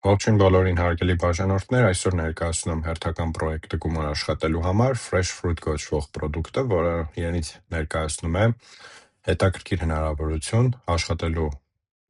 Ողջույն բոլորին հարգելի բաժանորդներ, այսօր ներկայացնում եմ հերթական պրոյեկտը գումար աշխատելու համար Fresh Fruit կոչվող պրոդուկտը, որը իրենից ներկայացնում է հետաքրքիր հնարավորություն աշխատելու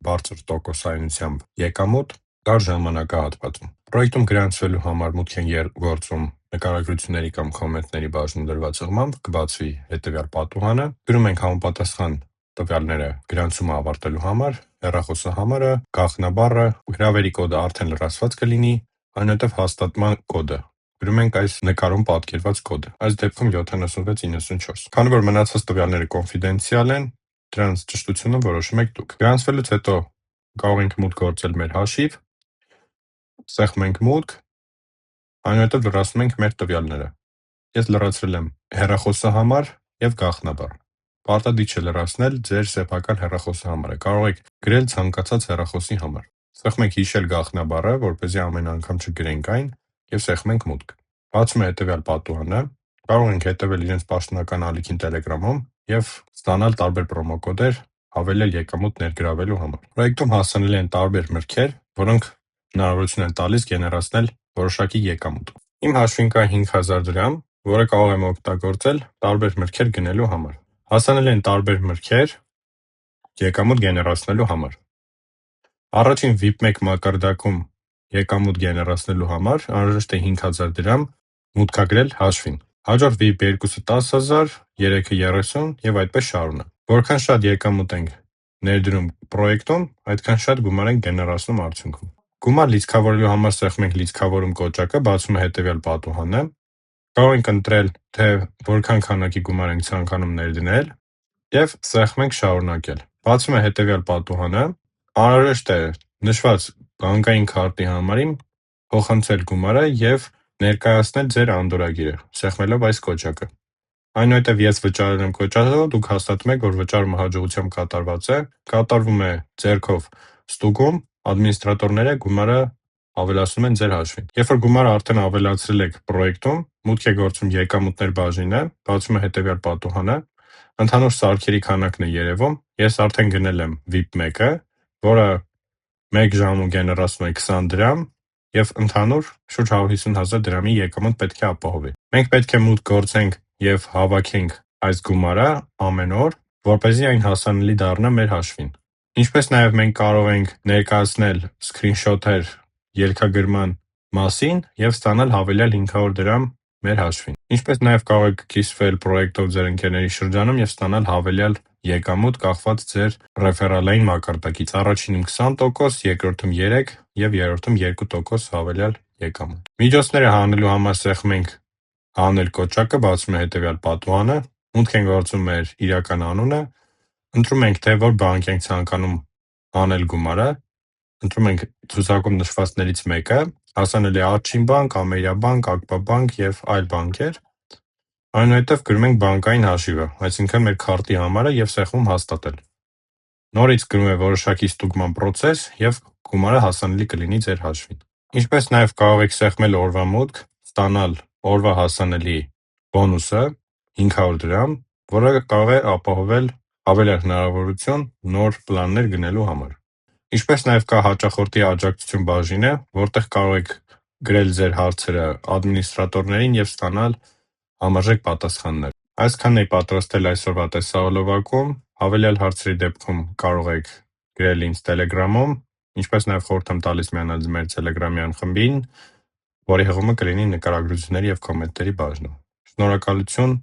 բարձր տոկոսայնությամբ եկամուտ կարճ ժամանակահատվածում։ Պրոյեկտում գրանցվելու համար մուտք են գործում նկարագրությունների կամ կոմենտների բաժնում դրված ըղմամբ, կբացվի հետևյալ պատուհանը, գրում ենք համապատասխան տվյալները գրանցումը ավարտելու համար, հեռախոսահամարը, գաղտնաբառը, հրավերի կոդը արդեն լրացված կլինի, այնուհետև հաստատման կոդը։ Գրում ենք այս նկարում պատկերված կոդը։ Այս դեպքում 7694։ Քանի որ մնացած տվյալները կոնֆիդենցիալ են, դրանց ճշտությունը որոշում եք դուք։ Գրանցվելուց հետո կարող ենք մուտք գործել մեր հաշիվ, սեղմում ենք մուտք, այնուհետև լրացնում ենք մեր տվյալները։ Ես լրացրել եմ հեռախոսահամար եւ գաղտնաբառ։ Պարտադիր չէ լրացնել ձեր սեփական հեռախոսահամարը։ Կարող եք գրել ցանկացած հեռախոսի համար։ Սեղմում ենք հիշել գաղտնաբառը, որպեսզի ամեն անգամ չգրենք այն, եւ սեղմում ենք մուտք։ Բացում է հետևյալ պատուհանը։ Կարող ենք հետևել իրենց պաշտոնական ալիքին Telegram-ում եւ ստանալ տարբեր պրոմոկոդեր հավելյալ եկամուտ ներգրավելու համար։ Պրոյեկտում հասանելի են տարբեր մրգեր, որոնք հնարավորություն են տալիս գեներացնել որոշակի եկամուտ։ Իմ հաշվին կա 5000 դրամ, որը կարող եմ օգտագործել տարբեր մրգեր գնելու համար։ Հասանելի են տարբեր մրգեր եկամուտ գեներացնելու համար։ Առաջին VIP1 մակարդակում եկամուտ գեներացնելու համար անհրաժեշտ է 5000 դրամ մուտքագրել հաշվին։ Հաջորդ VIP2-ը 10000, 3-ը 30 եւ այդպես շարունակ։ Որքան շատ եկամուտ ենք ներդրում պրոյեկտում, այդքան շատ գումար ենք գեներացնում արդյունքում։ Գումար լիցքավորելու համար սեղմում ենք լիցքավորում կոճակը, բացում է հետևյալ պատուհանը։ Կարող ենք ընտրել, թե որքան քանակի գումար ենք ցանկանում ներդնել եւ սեղմում ենք շարունակել։ Բացում է հետևյալ պատուհանը։ Անհրաժեշտ է նշված բանկային քարտի համարին փոխանցել գումարը եւ ներկայացնել ձեր անդորրագիրը, սեղմելով այս կոճակը։ Այնուհետև ես վճարել եմ կոճակը, դուք հաստատում եք, որ վճարումը հաջողությամբ կատարված է, կատարվում է ձեռքով ստուգում, ադմինիստրատորները գումարը ավելացնում են ձեր հաշվին։ Երբ որ գումարը արդեն ավելացրել եք պրոյեկտում, մուտք է գործում եկամուտներ բաժինը, բացում է հետևյալ պատուհանը, ընդհանուր սարքերի քանակն է երևում, ես արդեն գնել եմ VIP1-ը, որը 1 ժամում գեներացնում է 20 դրամ եւ ընդհանուր շուրջ 150,000 դրամի եկամուտ պետք է ապահովի։ Մենք պետք է մուտք գործենք եւ հավաքենք այս գումարը ամեն օր, որպեսզի այն հասանելի դառնա մեր հաշվին։ Ինչպես նաեւ մենք կարող ենք ներկայացնել սկրինշոթեր ելքագրման մասին եւ ստանալ հավելյալ 500 դրամ մեր հաշվին։ Ինչպես նաեւ կարող եք կիսվել պրոյեկտով ձեր ընկերների շրջանում եւ ստանալ հավելյալ եկամուտ կախված ձեր ռեֆերալային մակարդակից։ Առաջինում 20%, երկրորդում 3 եւ երրորդում 2% հավելյալ եկամուտ։ Միջոցները հանելու համար սեղմում ենք հանել կոճակը, բացում է հետևյալ պատուհանը, մուտք ենք գործում մեր իրական անունը, ընտրում ենք թե որ բանկ ենք ցանկանում հանել գումարը, ընտրում ենք ցուցակում նշվածներից մեկը, հասանելի է Արջին բանկ, Ամերիաբանկ, Ակբա բանկ եւ այլ բանկեր։ Այնուհետև գրում ենք բանկային հաշիվը, այսինքն մեր քարտի համարը եւ սեղմում հաստատել։ Նորից գրում է որոշակի ստուգման process եւ գումարը հասանելի կլինի ձեր հաշվին։ Ինչպես նաեւ կարող եք սեղմել օրվա մուտք, ստանալ օրվա հասանելի բոնուսը 500 դրամ, որը կարող է ապահովել հավելյալ հնարավորություն նոր պլաններ գնելու համար։ Ինչպես նաեւ կա հաճախորդի աջակցություն բաժինը, որտեղ կարող եք գրել ձեր հարցերը ադմինիստրատորներին եւ ստանալ համարժեք պատասխաններ։ Այսքանն էի պատրաստել այսօրվա տեսահոլովակում, հավելյալ հարցերի դեպքում կարող եք գրել ինձ Telegram-ում, ինչպես նաեւ խորհուրդ եմ տալիս միանալ մեր Telegram-յան խմբին, որի հղումը կլինի նկարագրությունների եւ կոմենտների բաժնում։ Շնորհակալություն